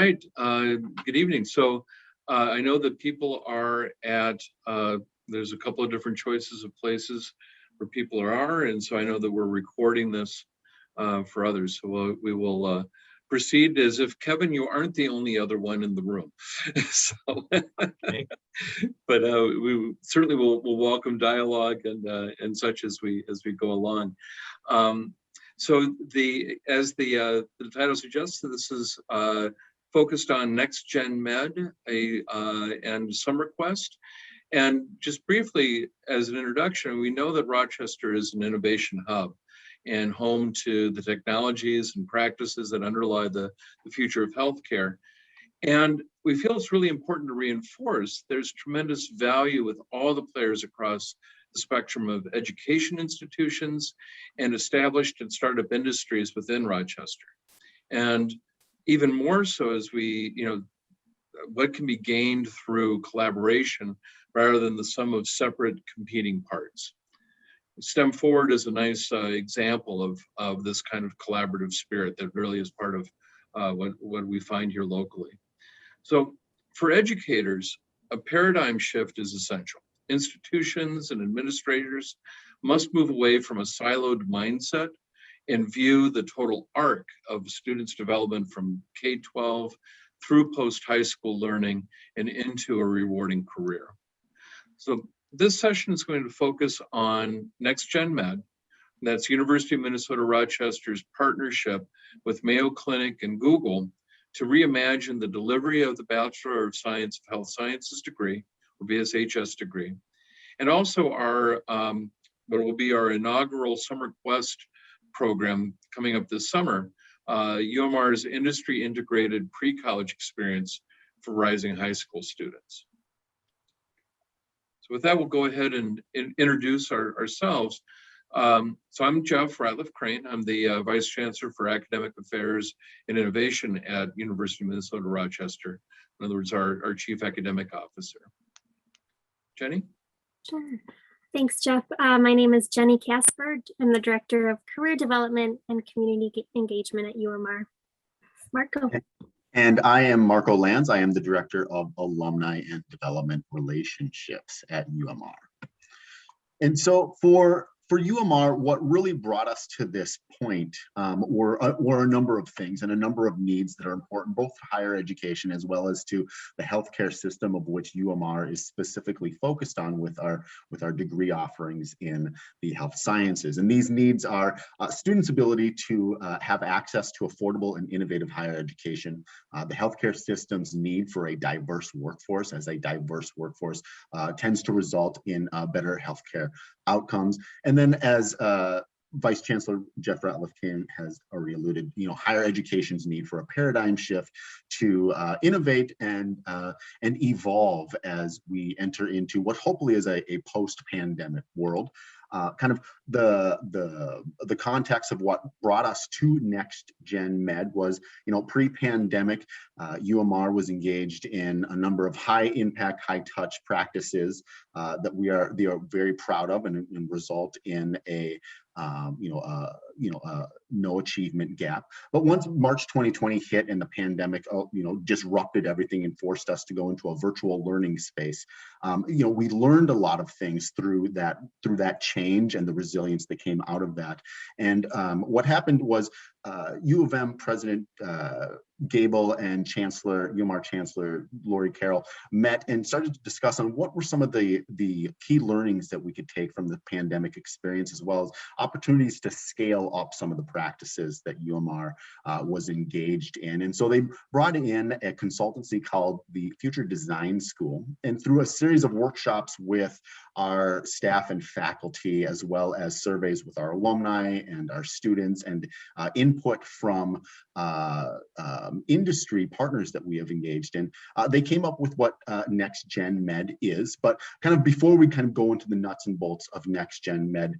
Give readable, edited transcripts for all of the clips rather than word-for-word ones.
right, good evening. So I know that people are at, there's a couple of different choices of places where people are, and so I know that we're recording this for others. So we will proceed as if, Kevin, you aren't the only other one in the room. So, Okay. But we certainly will welcome dialogue and such as we go along. So as the title suggests, this is focused on NXT GEN MED and Summer Quest. And just briefly, as an introduction, we know that Rochester is an innovation hub and home to the technologies and practices that underlie the future of healthcare. And we feel it's really important to reinforce there's tremendous value with all the players across the spectrum of education institutions and established and startup industries within Rochester. And even more so as we, what can be gained through collaboration rather than the sum of separate competing parts. STEM Forward is a nice example of this kind of collaborative spirit that really is part of what we find here locally. So for educators, a paradigm shift is essential. Institutions and administrators must move away from a siloed mindset and view the total arc of students' development from K-12 through post-high school learning and into a rewarding career. So this session is going to focus on NXT GEN MED. That's University of Minnesota-Rochester's partnership with Mayo Clinic and Google to reimagine the delivery of the Bachelor of Science of Health Sciences degree, or BSHS degree, and also our what will be our inaugural Summer Quest program coming up this summer, UMR's industry integrated pre-college experience for rising high school students. So with that, we'll go ahead and introduce ourselves. So I'm Jeff Ratliff-Crain. I'm the Vice Chancellor for Academic Affairs and Innovation at University of Minnesota-Rochester. In other words, our Chief Academic Officer. Jenny? Sure. Thanks, Jeff. My name is Jenny Casper. I'm the Director of Career Development and Community Engagement at UMR. Marco. And I am Marco Lanz. I am the Director of Alumni and Development Relationships at UMR. And so for UMR, what really brought us to this point were a number of things and a number of needs that are important, both to higher education as well as to the healthcare system, of which UMR is specifically focused on with our degree offerings in the health sciences. And these needs are students' ability to have access to affordable and innovative higher education, the healthcare system's need for a diverse workforce, as a diverse workforce tends to result in better healthcare outcomes. And then as Vice Chancellor Jeff Ratliff-Crain has already alluded, higher education's need for a paradigm shift to innovate and evolve as we enter into what hopefully is a post-pandemic world. Kind of the context of what brought us to NXT GEN MED was, pre-pandemic, UMR was engaged in a number of high-impact, high-touch practices that we are very proud of and result in a no achievement gap. But once March 2020 hit and the pandemic, disrupted everything and forced us to go into a virtual learning space, we learned a lot of things through that change and the resilience that came out of that. And what happened was U of M President Gable and UMR Chancellor Lori Carroll met and started to discuss on what were some of the key learnings that we could take from the pandemic experience, as well as opportunities to scale up some of the practices that UMR was engaged in. And so they brought in a consultancy called the Future Design School, and through a series of workshops with our staff and faculty, as well as surveys with our alumni and our students, and input from industry partners that we have engaged in, they came up with what NXT GEN MED is. But kind of before we kind of go into the nuts and bolts of NXT GEN MED,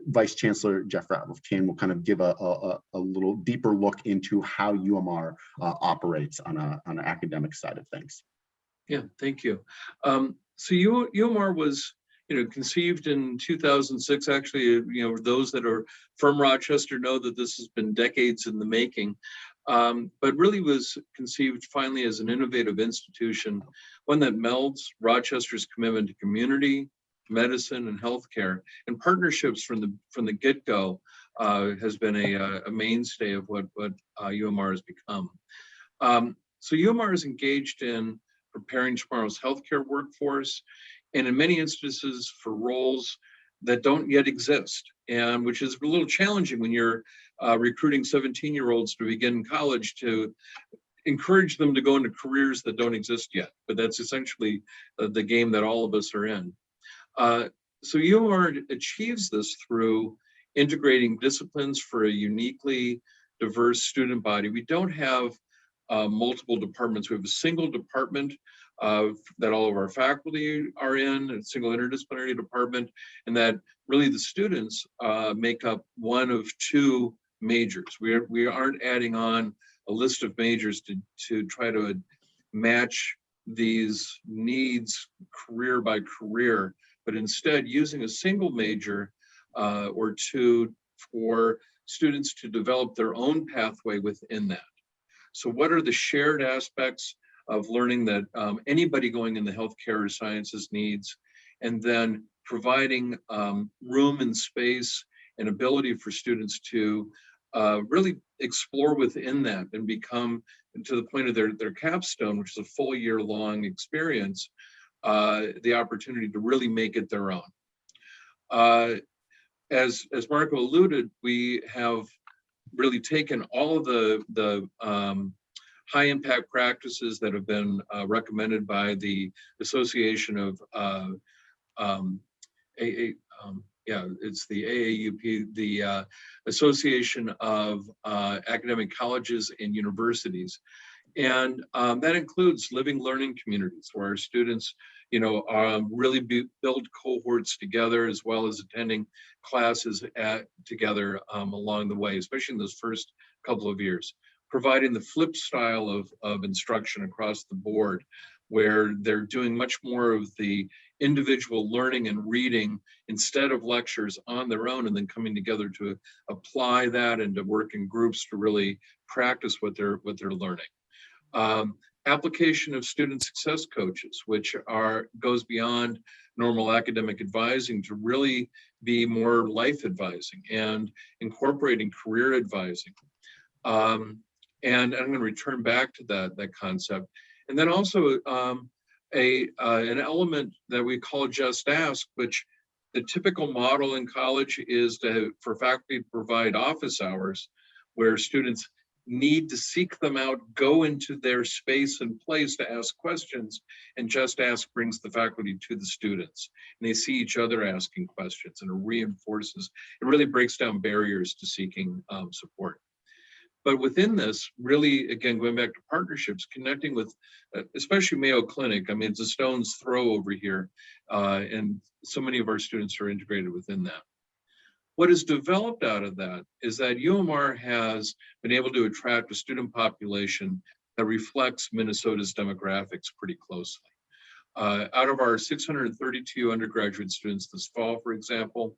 Vice Chancellor Jeff Ratliff-Crain will kind of give a little deeper look into how UMR operates on an academic side of things. Yeah, thank you. So UMR was conceived in 2006. Actually, those that are from Rochester know that this has been decades in the making. but really was conceived finally as an innovative institution, one that melds Rochester's commitment to community, medicine, and healthcare, and partnerships from the get-go has been a mainstay of what UMR has become. So UMR is engaged in preparing tomorrow's healthcare workforce, and in many instances for roles that don't yet exist, and which is a little challenging when you're recruiting 17-year-olds to begin college, to encourage them to go into careers that don't exist yet. But that's essentially the game that all of us are in. So UMR achieves this through integrating disciplines for a uniquely diverse student body. We don't have multiple departments. We have a single department that all of our faculty are in, a single interdisciplinary department, and that really the students make up one of two majors. We aren't adding on a list of majors to try to match these needs career by career, but instead using a single major or two for students to develop their own pathway within that. So what are the shared aspects of learning that anybody going in the healthcare or sciences needs, and then providing room and space and ability for students to really explore within that and become, to the point of their capstone, which is a full year-long experience, the opportunity to really make it their own. As Marco alluded, we have really taken all of the high impact practices that have been recommended by the Association of it's the AAUP, the Association of Academic Colleges and Universities. And that includes living learning communities where our students, really build cohorts together, as well as attending classes together along the way, especially in those first couple of years. Providing the flip style of instruction across the board, where they're doing much more of the individual learning and reading instead of lectures on their own, and then coming together to apply that and to work in groups to really practice what they're learning. Application of student success coaches, which goes beyond normal academic advising to really be more life advising and incorporating career advising. And I'm going to return back to that concept. And then also an element that we call Just Ask, which the typical model in college is for faculty to provide office hours where students need to seek them out, go into their space and place to ask questions, and Just Ask brings the faculty to the students. And they see each other asking questions, and it really breaks down barriers to seeking support. But within this, really, again, going back to partnerships, connecting with, especially Mayo Clinic, I mean, it's a stone's throw over here, and so many of our students are integrated within that. What is developed out of that is that UMR has been able to attract a student population that reflects Minnesota's demographics pretty closely. Out of our 632 undergraduate students this fall, for example,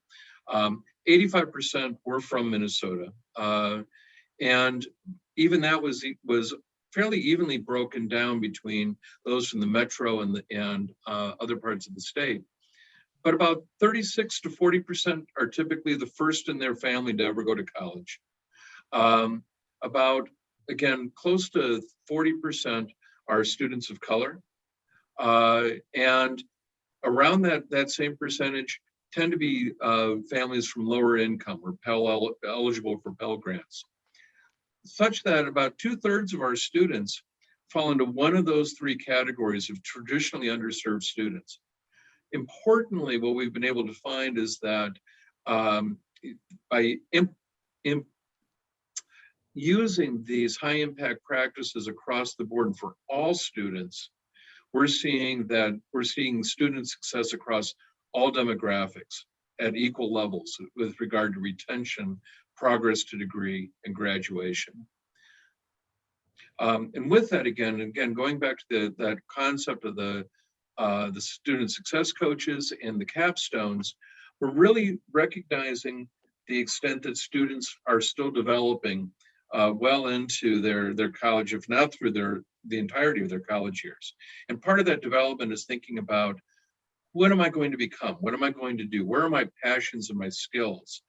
85% were from Minnesota. And even that was fairly evenly broken down between those from the metro and other parts of the state. But about 36 to 40% are typically the first in their family to ever go to college. About, again, close to 40% are students of color. And around that same percentage tend to be families from lower income or eligible for Pell Grants, such that about 2/3 of our students fall into one of those three categories of traditionally underserved students. Importantly, what we've been able to find is that by using these high impact practices across the board and for all students, we're seeing student success across all demographics at equal levels with regard to retention, progress to degree, and graduation. And with that, again, going back to that concept of the student success coaches and the capstones, we're really recognizing the extent that students are still developing well into their college, if not through the entirety of their college years. And part of that development is thinking about, what am I going to become? What am I going to do? Where are my passions and my skills?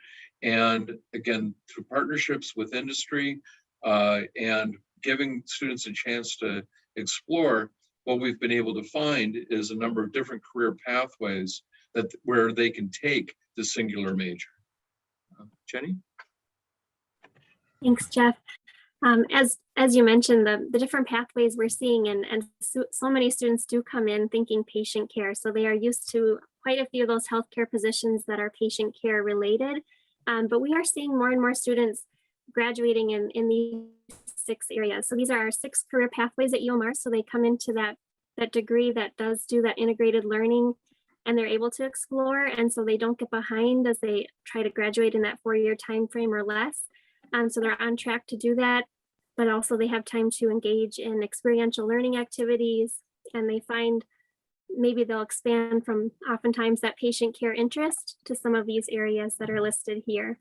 And again, through partnerships with industry and giving students a chance to explore, what we've been able to find is a number of different career pathways where they can take the singular major. Jenny? Thanks, Jeff. As you mentioned, the different pathways we're seeing, and so many students do come in thinking patient care. So they are used to quite a few of those healthcare positions that are patient care related. But we are seeing more and more students graduating in these 6 areas. So these are our 6 career pathways at UMR. So they come into that degree that does do that integrated learning, and they're able to explore. And so they don't get behind as they try to graduate in that 4-year time frame or less. So they're on track to do that, but also they have time to engage in experiential learning activities, and they find maybe they'll expand from oftentimes that patient care interest to some of these areas that are listed here.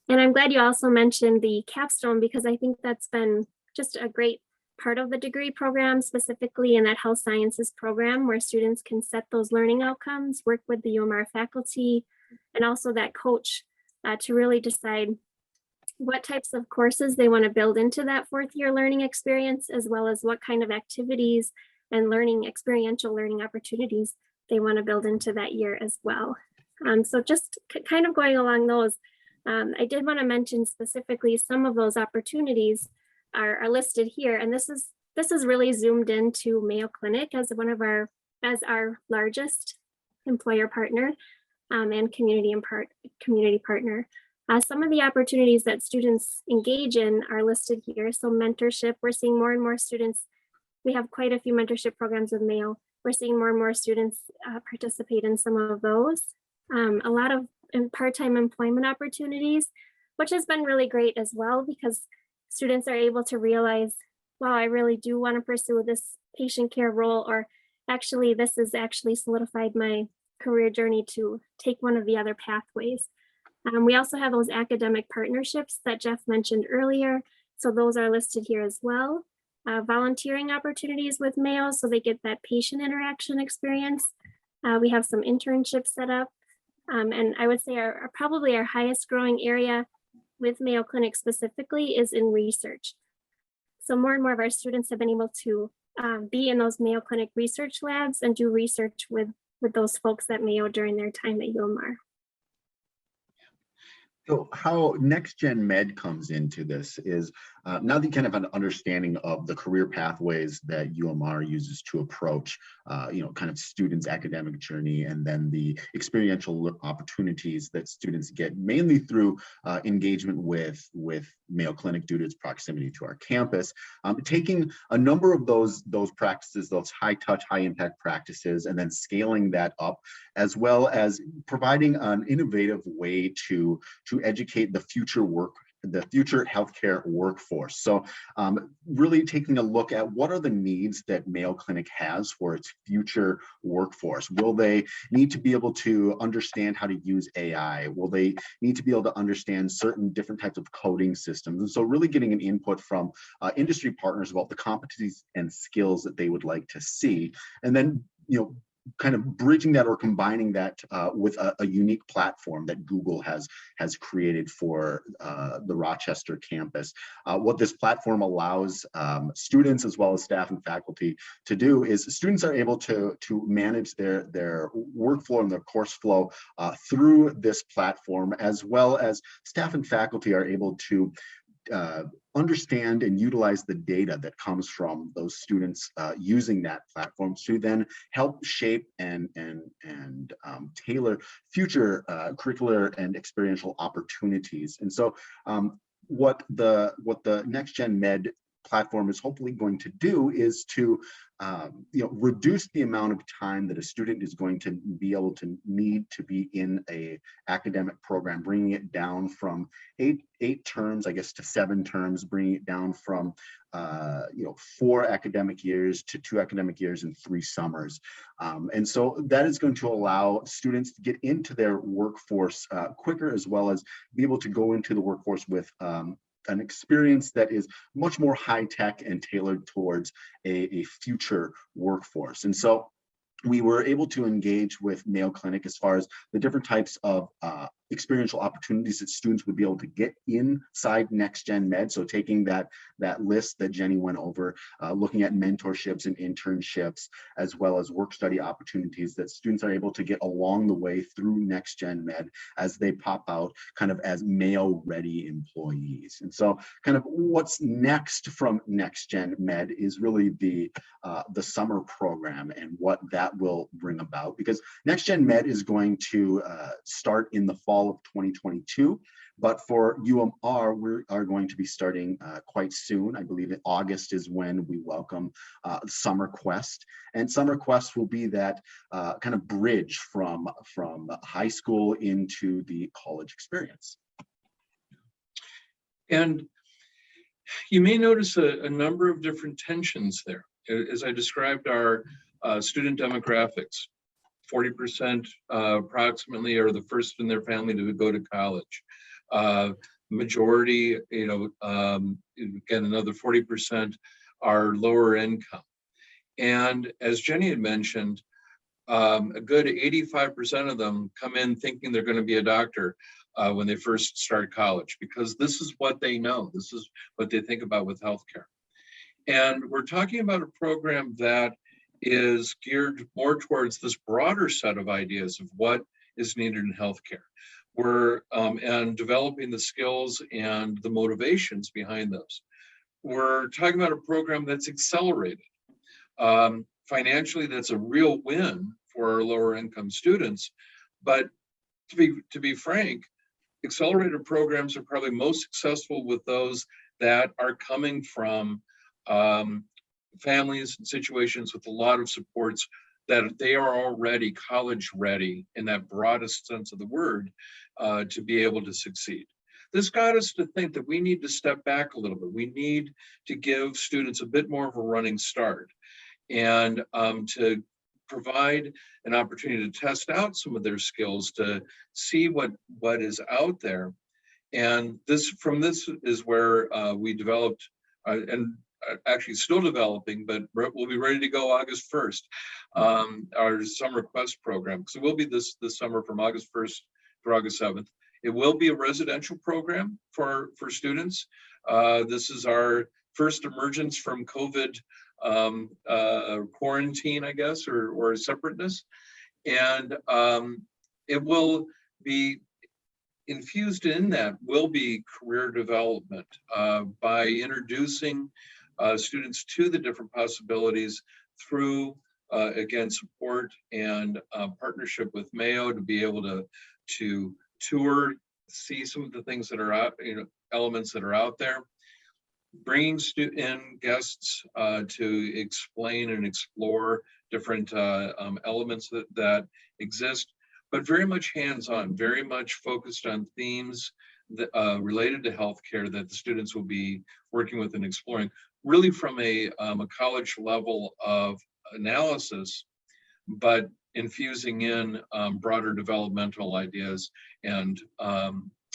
And I'm glad you also mentioned the capstone, because I think that's been just a great part of the degree program, specifically in that health sciences program, where students can set those learning outcomes, work with the UMR faculty, and also that coach to really decide what types of courses they want to build into that 4th-year learning experience, as well as what kind of activities and experiential learning opportunities they want to build into that year as well. So just kind of going along those, I did want to mention specifically some of those opportunities are listed here, and this is really zoomed into Mayo Clinic as our largest employer partner and community partner. Some of the opportunities that students engage in are listed here. So mentorship, we're seeing more and more students. We have quite a few mentorship programs with Mayo. We're seeing more and more students participate in some of those. A lot of part-time employment opportunities, which has been really great as well, because students are able to realize, wow, I really do want to pursue this patient care role, or actually this has actually solidified my career journey to take one of the other pathways. We also have those academic partnerships that Jeff mentioned earlier. So those are listed here as well. Volunteering opportunities with Mayo, so they get that patient interaction experience. We have some internships set up. And I would say probably our highest growing area with Mayo Clinic specifically is in research. So more and more of our students have been able to be in those Mayo Clinic research labs and do research with those folks at Mayo during their time at UMR. So how NXT GEN MED comes into this is now that you kind of have an understanding of the career pathways that UMR uses to approach, kind of students' academic journey, and then the experiential opportunities that students get mainly through engagement with Mayo Clinic due to its proximity to our campus. Taking a number of those practices, those high touch, high impact practices, and then scaling that up, as well as providing an innovative way to educate the future healthcare workforce. So really taking a look at what are the needs that Mayo Clinic has for its future workforce. Will they need to be able to understand how to use AI? Will they need to be able to understand certain different types of coding systems? And so really getting an input from industry partners about the competencies and skills that they would like to see. And then, kind of bridging that or combining that with a unique platform that Google has created for the Rochester campus. What this platform allows students as well as staff and faculty to do is students are able to manage their workflow and their course flow through this platform, as well as staff and faculty are able to understand and utilize the data that comes from those students using that platform to then help shape and tailor future curricular and experiential opportunities. And so what the NXT GEN MED platform is hopefully going to do is to reduce the amount of time that a student is going to be able to need to be in a academic program, bringing it down from eight terms, I guess, to 7 terms, bringing it down from 4 academic years to 2 academic years and 3 summers. And so that is going to allow students to get into their workforce quicker, as well as be able to go into the workforce with an experience that is much more high tech and tailored towards a future workforce. And so we were able to engage with Mayo Clinic as far as the different types of experiential opportunities that students would be able to get inside NXT GEN MED. So taking that list that Jenny went over, looking at mentorships and internships, as well as work study opportunities that students are able to get along the way through NXT GEN MED as they pop out kind of as Mayo ready employees. And so kind of what's next from NXT GEN MED is really the summer program and what that will bring about, because NXT GEN MED is going to start in the fall of 2022, but for UMR we are going to be starting quite soon. I believe in August is when we welcome Summer Quest, and Summer Quest will be that kind of bridge from high school into the college experience. And you may notice a number of different tensions there. As I described our student demographics, 40% approximately are the first in their family to go to college. Majority, again, another 40% are lower income. And as Jenny had mentioned, a good 85% of them come in thinking they're going to be a doctor when they first start college, because this is what they know. This is what they think about with healthcare. And we're talking about a program that is geared more towards this broader set of ideas of what is needed in healthcare. We're and developing the skills and the motivations behind those. We're talking about a program that's accelerated. Financially, that's a real win for our lower income students. But to be frank, accelerated programs are probably most successful with those that are coming from families and situations with a lot of supports, that they are already college ready in that broadest sense of the word to be able to succeed. This got us to think that we need to step back a little bit. We need to give students a bit more of a running start, and to provide an opportunity to test out some of their skills, to see what is out there. And this is where we developed and actually still developing, but we'll be ready to go August 1st, our Summer Quest program. So we'll be this summer from August 1st through August 7th. It will be a residential program for students. This is our first emergence from COVID quarantine, I guess, or separateness. And it will be infused in that will be career development by introducing students to the different possibilities through, again, support and partnership with Mayo to be able to tour, see some of the things that are out, elements that are out there, bringing in guests to explain and explore different elements that exist, but very much hands-on, very much focused on themes that, related to healthcare that the students will be working with and exploring, really from a college level of analysis, but infusing in broader developmental ideas and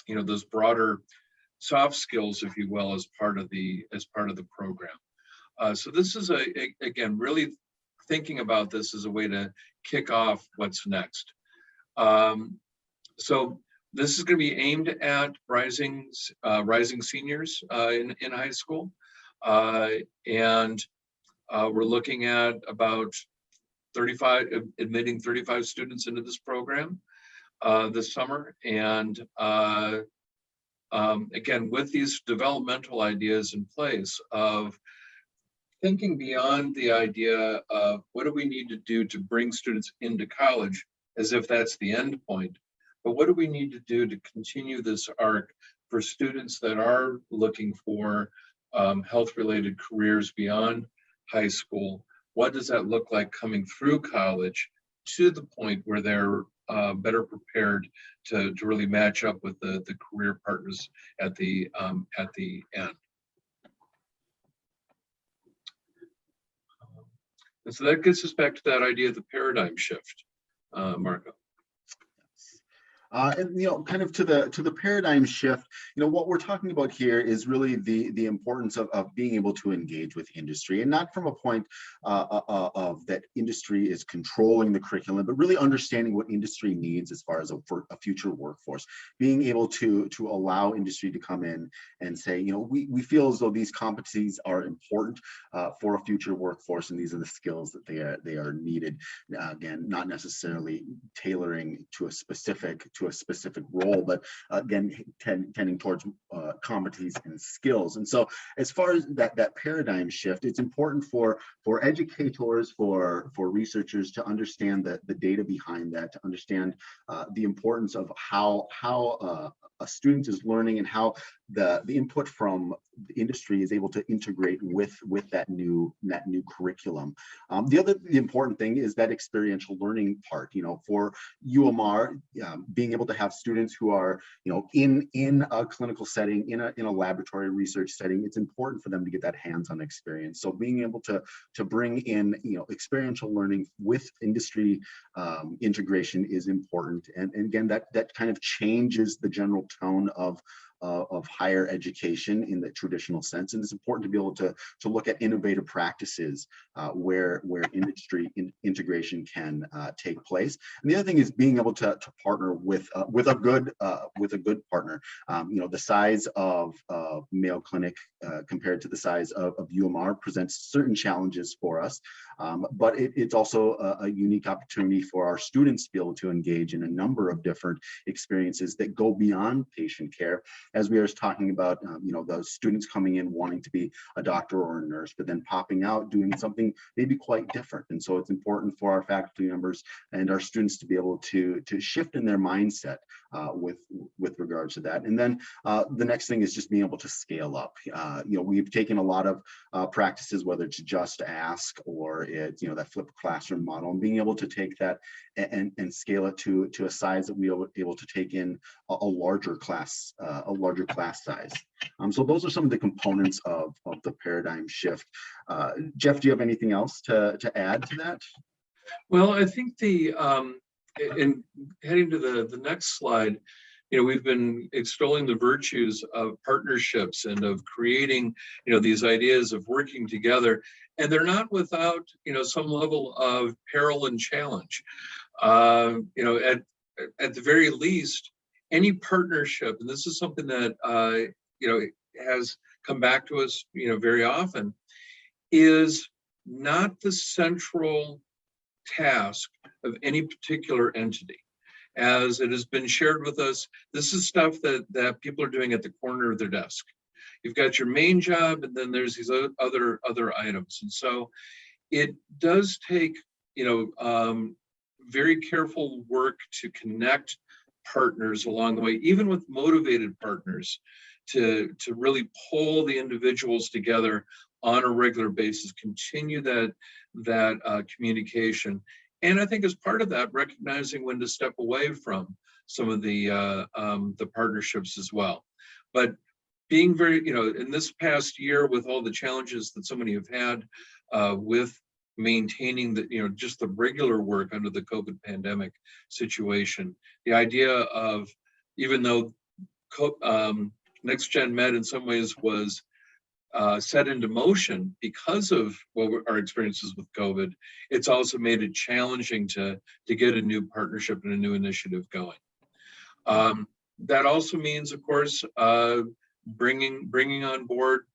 those broader soft skills, if you will, as part of the program. So this is again really thinking about this as a way to kick off what's next. So this is going to be aimed at rising seniors in high school, and we're looking at about admitting 35 students into this program this summer. And again, with these developmental ideas in place of thinking beyond the idea of what do we need to do to bring students into college as if that's the end point, but what do we need to do to continue this arc for students that are looking for health-related careers beyond high school? What does that look like coming through college to the point where they're better prepared to really match up with the career partners at the end? And so that gets us back to that idea of the paradigm shift, Marco. And kind of to the paradigm shift, what we're talking about here is really the importance of being able to engage with industry, and not from a point of that industry is controlling the curriculum, but really understanding what industry needs as far as for a future workforce. Being able to allow industry to come in and say, we feel as though these competencies are important for a future workforce, and these are the skills that they are needed. Again, not necessarily tailoring to a specific role, but again, tending towards competencies and skills. And so as far as that paradigm shift, it's important for educators, for researchers to understand the data behind that, to understand the importance of how a student is learning, and how the input from the industry is able to integrate with that new curriculum. The important thing is that experiential learning part. For UMR, being able to have students who are in a clinical setting, in a laboratory research setting, it's important for them to get that hands-on experience. So being able to bring in experiential learning with industry integration is important, and again, that kind of changes the general tone of higher education in the traditional sense. And it's important to be able to look at innovative practices where industry integration can take place. And the other thing is being able to partner with a good partner. The size of Mayo Clinic compared to the size of UMR presents certain challenges for us, but it's also a unique opportunity for our students to be able to engage in a number of different experiences that go beyond patient care. As we were talking about, those students coming in wanting to be a doctor or a nurse, but then popping out doing something maybe quite different. And so it's important for our faculty members and our students to be able to shift in their mindset with regards to that. And then the next thing is just being able to scale up. We've taken a lot of practices, whether it's Just Ask or it's that flipped classroom model, and being able to take that and scale it to a size that we are able to take in a larger class size. So those are some of the components of the paradigm shift. Jeff, do you have anything else to add to that? Well, I think in heading to the next slide, we've been extolling the virtues of partnerships and of creating, these ideas of working together, and they're not without, some level of peril and challenge. At the very least, any partnership, and this is something that has come back to us, very often, is not the central task of any particular entity. As it has been shared with us, this is stuff that people are doing at the corner of their desk. You've got your main job, and then there's these other items. And so it does take, very careful work to connect partners along the way, even with motivated partners, to really pull the individuals together on a regular basis, continue that communication. And I think as part of that, recognizing when to step away from some of the partnerships as well. But being very, in this past year, with all the challenges that so many have had with maintaining the, just the regular work under the COVID pandemic situation, the idea of, even though Next Gen Med in some ways was set into motion because of our experiences with COVID, it's also made it challenging to get a new partnership and a new initiative going. That also means, of course, bringing on board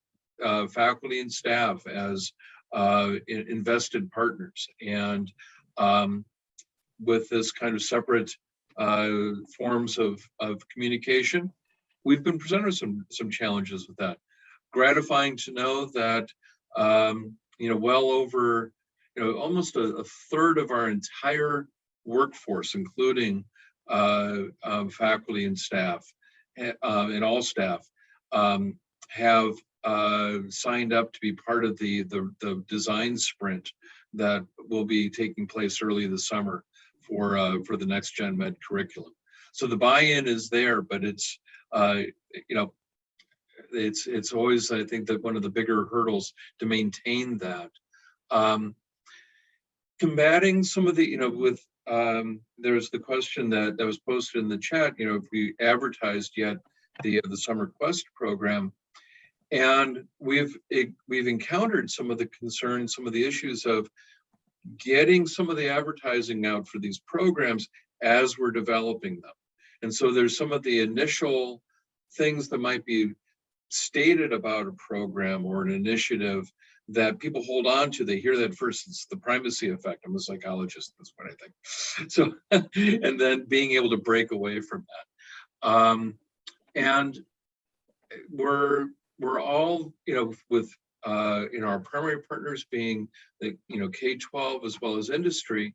faculty and staff as invested partners, and with this kind of separate forms of communication, we've been presented with some challenges with that. Gratifying to know that well over almost a third of our entire workforce, including faculty and staff and all staff, have signed up to be part of the design sprint that will be taking place early this summer for the Next Gen Med curriculum. So the buy-in is there, but it's it's always, I think, that one of the bigger hurdles to maintain that. Combating some of the, with there's the question that was posted in the chat, if we advertised yet the Summer Quest program. And we've encountered some of the concerns, some of the issues of getting some of the advertising out for these programs as we're developing them. And so there's some of the initial things that might be stated about a program or an initiative that people hold on to. They hear that first, it's the primacy effect. I'm a psychologist, that's what I think. So, and then being able to break away from that. And we're all, with our primary partners being the, K-12 as well as industry,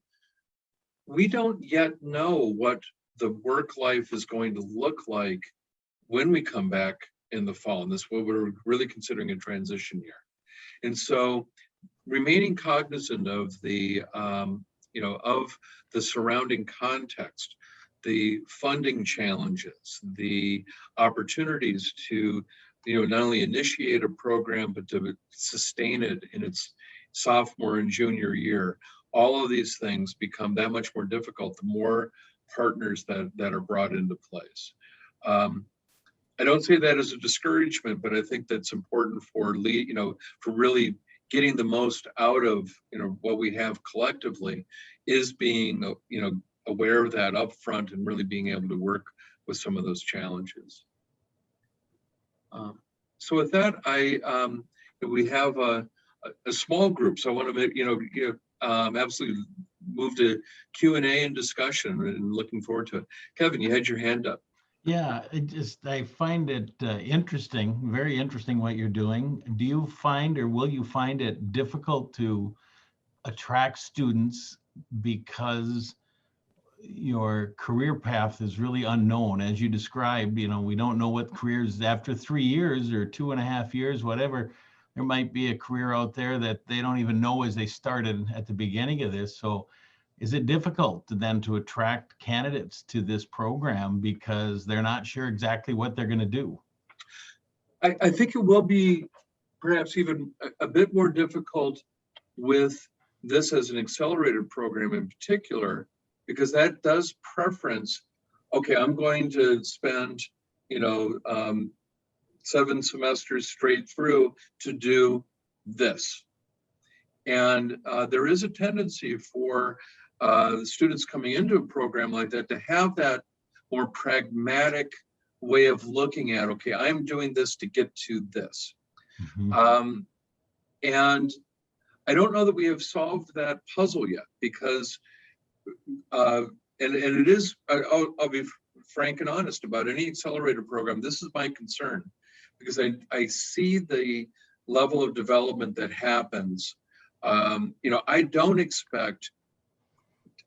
we don't yet know what the work life is going to look like when we come back in the fall. And this is what we're really considering a transition year. And so remaining cognizant of the, of the surrounding context, the funding challenges, the opportunities to, not only initiate a program, but to sustain it in its sophomore and junior year. All of these things become that much more difficult the more partners that are brought into place. I don't say that as a discouragement, but I think that's important for for really getting the most out of what we have collectively, is being aware of that up front and really being able to work with some of those challenges. So with that, we have a small group, so I want to absolutely move to Q&A and discussion, and looking forward to it. Kevin, you had your hand up. Yeah, I find it interesting, very interesting what you're doing. Do you find, or will you find it difficult to attract students because your career path is really unknown? As you described, we don't know what careers after 3 years or 2.5 years, whatever. There might be a career out there that they don't even know as they started at the beginning of this. So is it difficult then to attract candidates to this program because they're not sure exactly what they're going to do? I think it will be perhaps even a bit more difficult with this as an accelerated program in particular, because that does preference, okay, I'm going to spend, 7 semesters straight through to do this. And there is a tendency for students coming into a program like that to have that more pragmatic way of looking at, okay, I'm doing this to get to this. Mm-hmm. And I don't know that we have solved that puzzle yet, because and it is, I'll be frank and honest about any accelerated program. This is my concern, because I see the level of development that happens. I don't expect,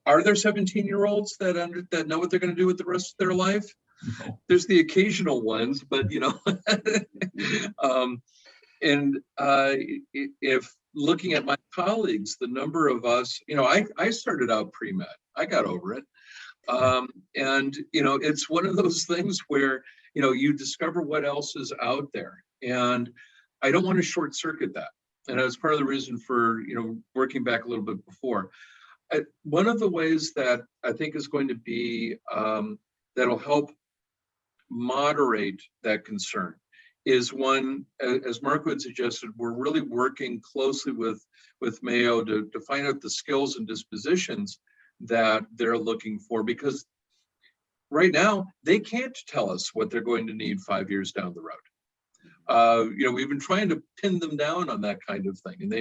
are there 17-year-olds that know what they're going to do with the rest of their life? No. There's the occasional ones, but if looking at my colleagues, the number of us, I started out pre-med, I got over it. And it's one of those things where, you discover what else is out there. And I don't want to short circuit that. And that's part of the reason for, working back a little bit before. One of the ways that I think is going to be, that'll help moderate that concern is one, as Marco had suggested, we're really working closely with Mayo to find out the skills and dispositions that they're looking for, because right now they can't tell us what they're going to need 5 years down the road. We've been trying to pin them down on that kind of thing, and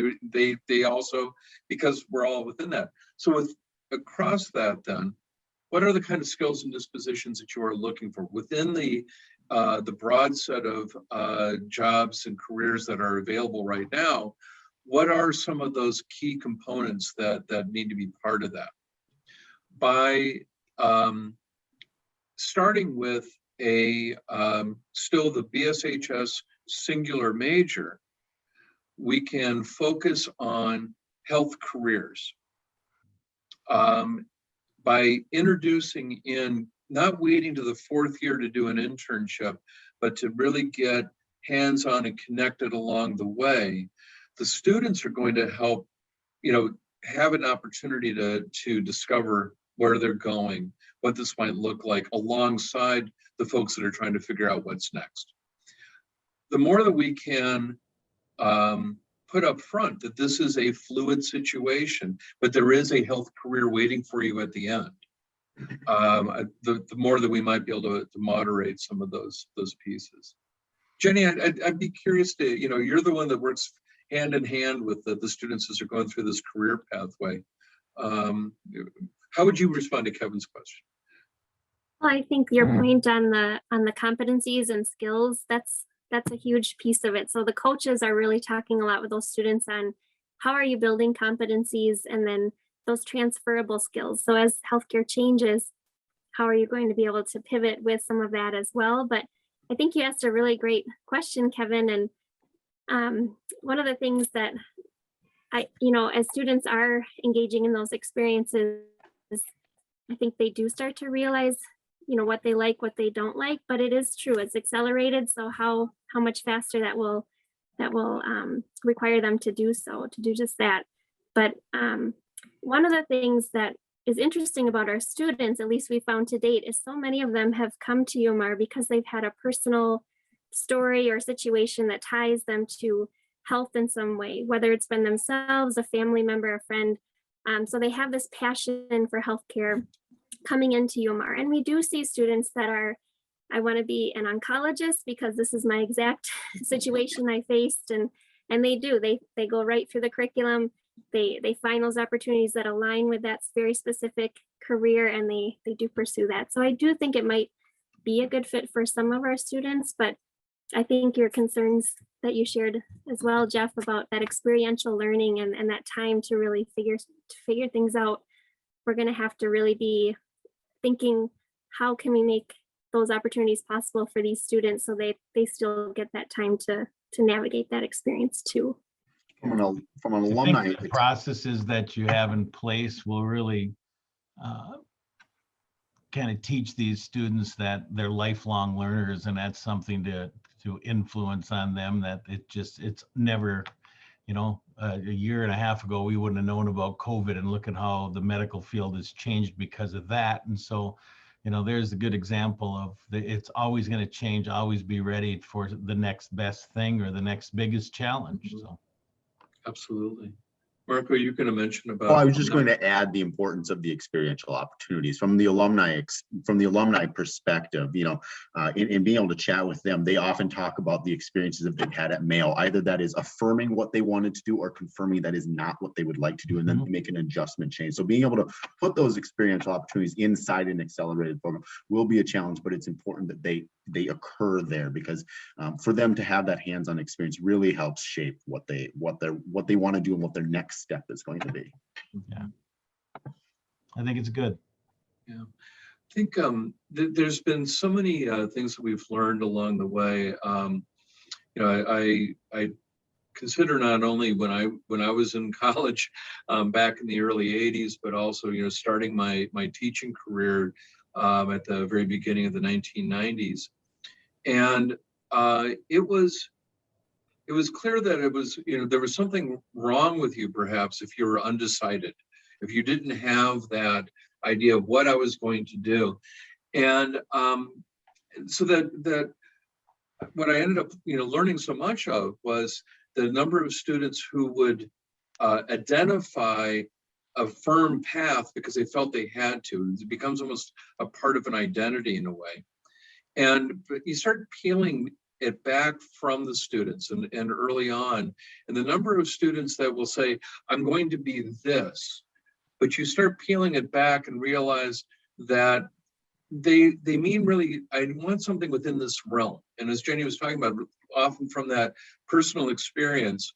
they also, because we're all within that. So across that, then, what are the kind of skills and dispositions that you are looking for within the broad set of jobs and careers that are available right now? What are some of those key components that need to be part of that? By starting with still the BSHS singular major, we can focus on health careers. By introducing in, not waiting to the 4th year to do an internship, but to really get hands-on and connected along the way, the students are going to help, have an opportunity to discover where they're going, what this might look like alongside the folks that are trying to figure out what's next. The more that we can put up front that this is a fluid situation, but there is a health career waiting for you at the end, the more that we might be able to moderate some of those pieces. Jenny, I'd be curious to, you're the one that works hand in hand with the students as they're going through this career pathway. How would you respond to Kevin's question? Well, I think your point on the competencies and skills, that's a huge piece of it. So the coaches are really talking a lot with those students on how are you building competencies and then those transferable skills. So as healthcare changes, how are you going to be able to pivot with some of that as well? But I think you asked a really great question, Kevin. And one of the things that as students are engaging in those experiences, I think they do start to realize, what they like, what they don't like, but it is true, it's accelerated. So how much faster that will require them to do just that. But one of the things that is interesting about our students, at least we found to date, is so many of them have come to UMR because they've had a personal story or situation that ties them to health in some way, whether it's been themselves, a family member, a friend. So they have this passion for healthcare coming into UMR. And we do see students that are, I want to be an oncologist because this is my exact situation I faced. And they do, they go right through the curriculum. They find those opportunities that align with that very specific career, and they do pursue that. So I do think it might be a good fit for some of our students, but I think your concerns that you shared as well, Jeff, about that experiential learning and that time to really figure things out, we're going to have to really be thinking, how can we make those opportunities possible for these students so they still get that time to navigate that experience too. From an alumni, the processes that you have in place will really kind of teach these students that they're lifelong learners, and that's something to influence on them, that it's never, a year and a half ago, we wouldn't have known about COVID, and look at how the medical field has changed because of that. And so, there's a good example of it's always going to change, always be ready for the next best thing or the next biggest challenge. So. Absolutely. Marco, you're going to mention about. Oh, I was just going to add the importance of the experiential opportunities from the alumni perspective. In being able to chat with them, they often talk about the experiences that they've had at Mayo. Either that is affirming what they wanted to do or confirming that is not what they would like to do, and then make an adjustment change. So being able to put those experiential opportunities inside an accelerated program will be a challenge, but it's important that they occur there, because for them to have that hands-on experience really helps shape what they want to do and what their next step is going to be. Yeah, I think it's good. Yeah, I think there's been so many things that we've learned along the way. I consider not only when I was in college back in the early 80s, but also starting my teaching career at the very beginning of the 1990s. And it was clear that it was, there was something wrong with you, perhaps, if you were undecided, if you didn't have that idea of what I was going to do. And so that what I ended up, learning so much of was the number of students who would identify a firm path because they felt they had to. It becomes almost a part of an identity in a way. But you start peeling it back from the students and early on, and the number of students that will say, I'm going to be this, but you start peeling it back and realize that they mean really, I want something within this realm. And as Jenny was talking about, often from that personal experience,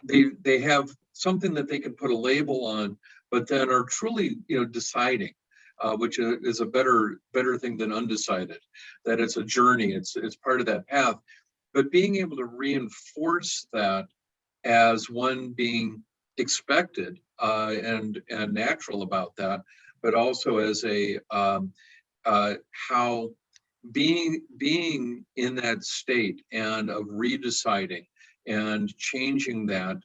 they have something that they can put a label on, but then are truly, deciding. Which is a better thing than undecided, that it's a journey, it's part of that path. But being able to reinforce that as one being expected and natural about that, but also as a how being in that state and of redeciding and changing that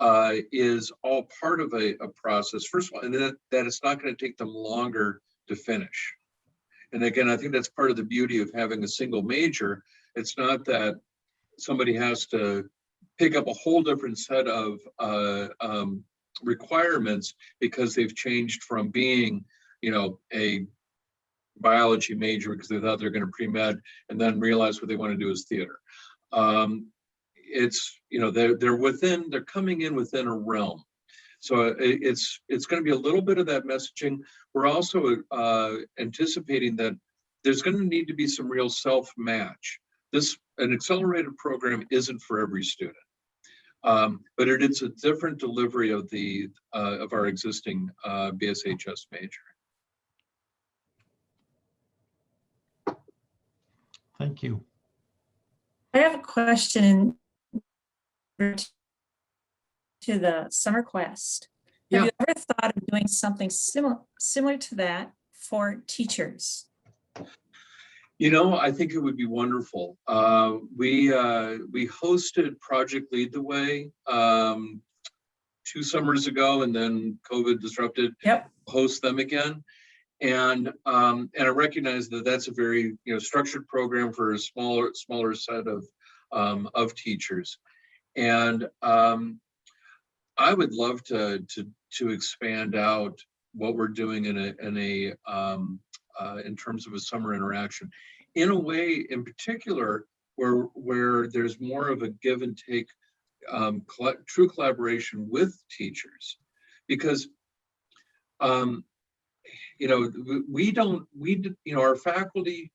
is all part of a process, first of all, and that it's not going to take them longer to finish. And again, I think that's part of the beauty of having a single major. It's not that somebody has to pick up a whole different set of requirements because they've changed from being, a biology major because they thought they're going to pre-med and then realize what they want to do is theater. It's, they're coming in within a realm. So it's going to be a little bit of that messaging. We're also anticipating that there's going to need to be some real self-match. An accelerated program isn't for every student, but it's a different delivery of our existing BSHS major. Thank you. I have a question to the Summer Quest. Yeah. Have you ever thought of doing something similar to that for teachers? I think it would be wonderful. We hosted Project Lead the Way 2 summers ago, and then COVID disrupted. Yep. Host them again, and I recognize that that's a very structured program for a smaller set of teachers, and I would love to expand out what we're doing in terms of a summer interaction, in a way in particular where there's more of a give and take, true collaboration with teachers, because our faculty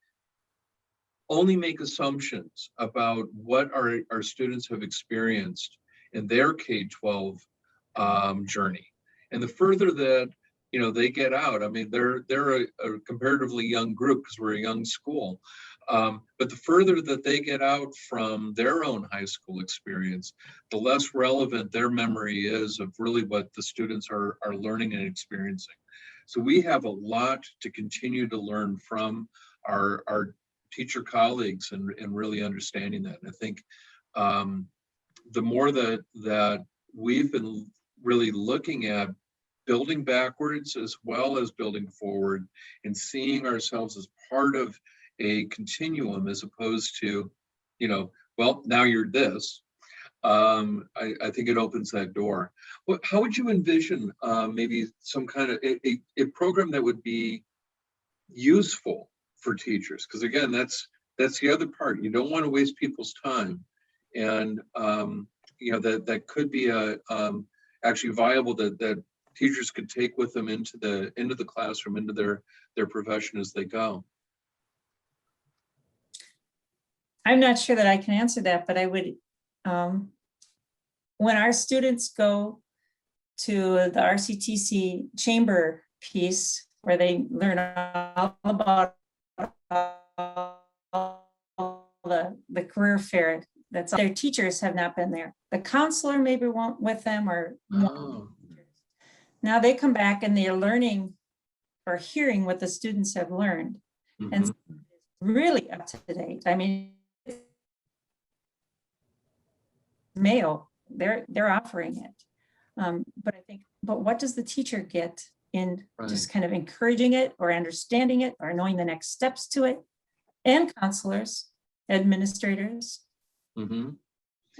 only make assumptions about what our students have experienced in their K-12 journey, and the further that they get out. I mean, they're a comparatively young group because we're a young school, but the further that they get out from their own high school experience, the less relevant their memory is of really what the students are learning and experiencing. So we have a lot to continue to learn from our teacher colleagues and really understanding that. And I think the more that we've been really looking at building backwards as well as building forward and seeing ourselves as part of a continuum as opposed to, well, now you're this. I think it opens that door. How would you envision maybe some kind of a program that would be useful for teachers? Because again, that's the other part. You don't want to waste people's time, and that could be actually viable that teachers could take with them into the classroom, into their profession as they go. I'm not sure that I can answer that, but I would, when our students go to the RCTC chamber piece, where they learn all about the career fair, that's their teachers have not been there. The counselor maybe won't with them, or now they come back and they're learning or hearing what the students have learned, and so it's really up to date. I mean, Mayo, they're offering it, but what does the teacher get in just kind of encouraging it or understanding it or knowing the next steps to it? And counselors, administrators.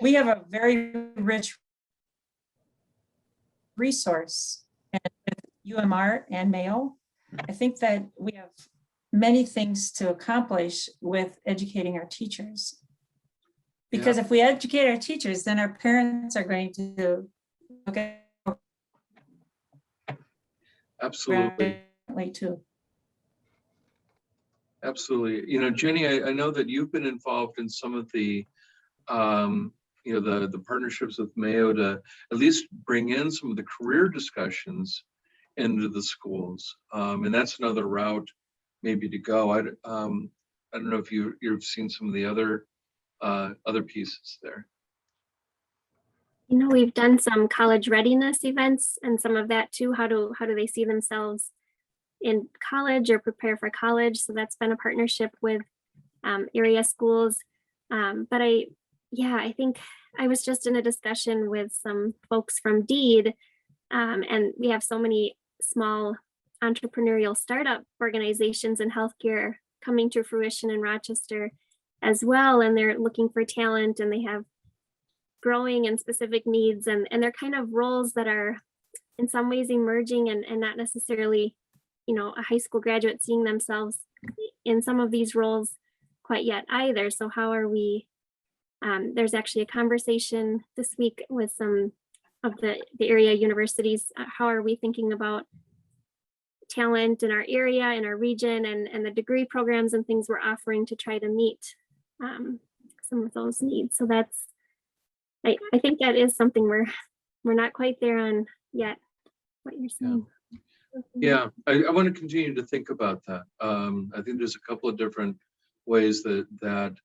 We have a very rich resource, and with UMR and Mayo, I think that we have many things to accomplish with educating our teachers. Because if we educate our teachers, then our parents are going to look at absolutely too. Absolutely. Jenny, I know that you've been involved in some of the the partnerships with Mayo to at least bring in some of the career discussions into the schools, and that's another route maybe to go. I don't know if you've seen some of the other pieces there. We've done some college readiness events and some of that too. How do they see themselves in college or prepare for college? So that's been a partnership with area schools. But yeah, I think I was just in a discussion with some folks from Deed, and we have so many small entrepreneurial startup organizations in healthcare coming to fruition in Rochester as well. And they're looking for talent, and they have growing and specific needs, and they're kind of roles that are in some ways emerging, and not necessarily, you know, a high school graduate seeing themselves in some of these roles quite yet either. So how are we, there's actually a conversation this week with some of the area universities. How are we thinking about talent in our area, in our region, and the degree programs and things we're offering to try to meet some of those needs. So that's, I think that is something we're not quite there on yet, what you're saying. Yeah, I want to continue to think about that. I think there's a couple of different ways that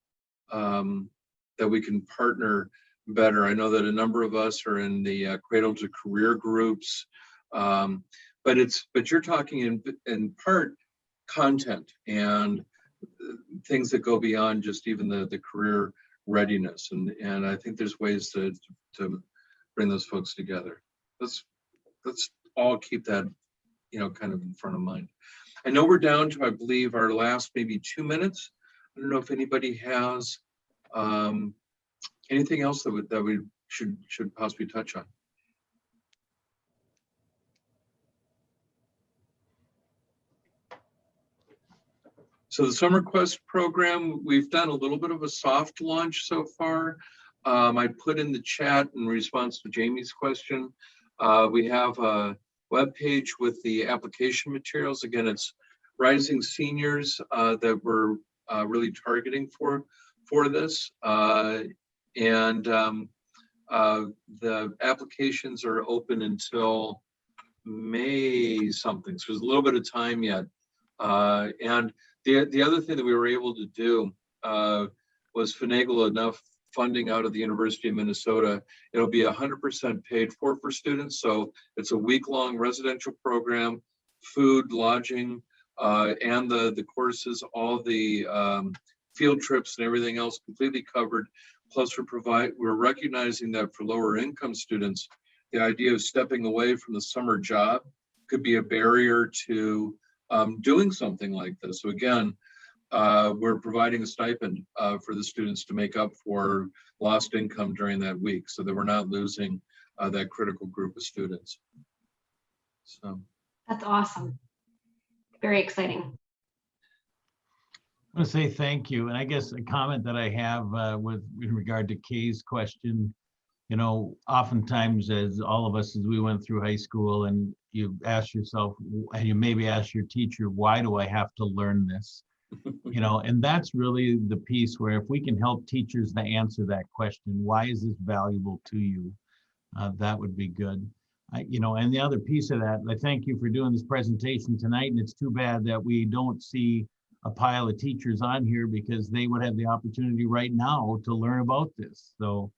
we can partner better. I know that a number of us are in the Cradle to Career groups, but you're talking in part content and things that go beyond just even the career readiness, and I think there's ways to bring those folks together. Let's all keep that, you know, kind of in front of mind. I know we're down to, I believe, our last maybe 2 minutes. I don't know if anybody has anything else that we should possibly touch on. So the Summer Quest program, we've done a little bit of a soft launch so far. I put in the chat in response to Jamie's question. We have a webpage with the application materials. Again, it's rising seniors that we're really targeting for this. The applications are open until May something, so there's a little bit of time yet. And the other thing that we were able to do was finagle enough funding out of the University of Minnesota. It'll be 100% paid for students. So it's a week-long residential program, food, lodging, and the courses, all the field trips and everything else completely covered. Plus we're recognizing that for lower income students, the idea of stepping away from the summer job could be a barrier to doing something like this. So again, we're providing a stipend for the students to make up for lost income during that week, so that we're not losing that critical group of students. So that's awesome. Very exciting. I want to say thank you. And I guess a comment that I have in regard to Kay's question, you know, oftentimes as all of us, as we went through high school, and you ask yourself, and you maybe ask your teacher, why do I have to learn this? You know, and that's really the piece where if we can help teachers to answer that question, why is this valuable to you? That would be good. You know, and the other piece of that, I thank you for doing this presentation tonight, and it's too bad that we don't see a pile of teachers on here, because they would have the opportunity right now to learn about this. So,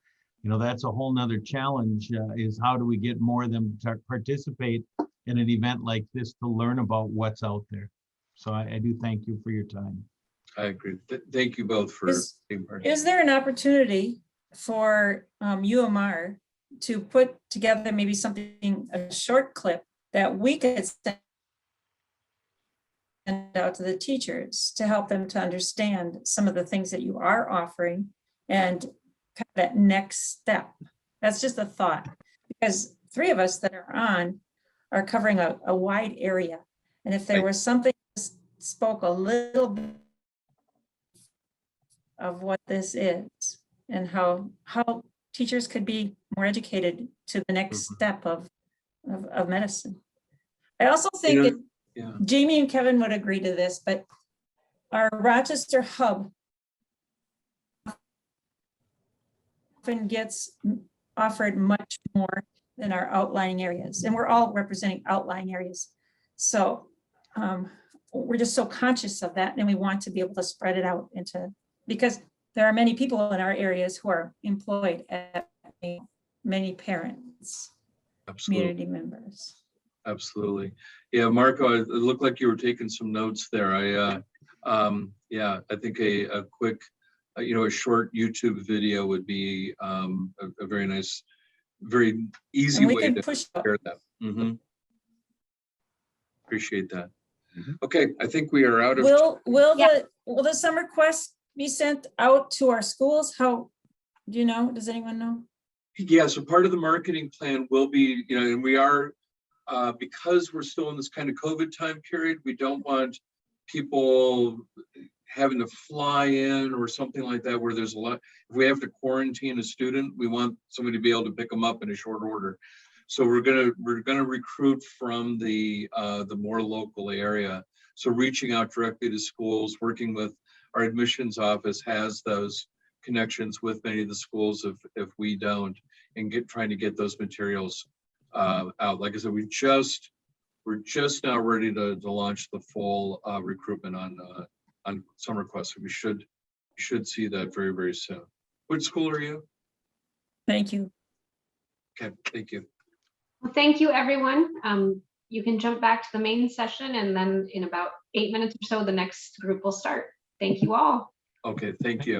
you know, that's a whole nother challenge, is how do we get more of them to participate in an event like this to learn about what's out there. So I do thank you for your time. I agree. Thank you both for being part. Is there an opportunity for UMR to put together maybe something, a short clip that we could send out to the teachers to help them to understand some of the things that you are offering and kind of that next step? That's just a thought, because 3 of us that are on are covering a wide area. And if there was something that spoke a little bit of what this is and how teachers could be more educated to the next step of medicine. I also think Jamie and Kevin would agree to this, but our Rochester hub often gets offered much more than our outlying areas, and we're all representing outlying areas. So we're just so conscious of that, and we want to be able to spread it out into, because there are many people in our areas who are employed at many parents, community members. Absolutely. Yeah, Marco, it looked like you were taking some notes there. I think a quick a short YouTube video would be a very nice, very easy And we way can to push. share that. Appreciate that. Mhm. Okay, I think we are out of. Will the summer quest be sent out to our schools? How, do you know? Does anyone know? Yeah, so part of the marketing plan will be, and we are, because we're still in this kind of COVID time period, we don't want people having to fly in or something like that, where there's a lot, if we have to quarantine a student, we want somebody to be able to pick them up in a short order. So we're gonna recruit from the more local area. So reaching out directly to schools, working with our admissions office has those connections with many of the schools if we don't, and trying to get those materials out. Like I said, we're just now ready to launch the full recruitment on Summer Quest. So we should see that very, very soon. Which school are you? Thank you. Okay, thank you. Well, thank you, everyone. You can jump back to the main session, and then in about 8 minutes or so, the next group will start. Thank you all. Okay, thank you.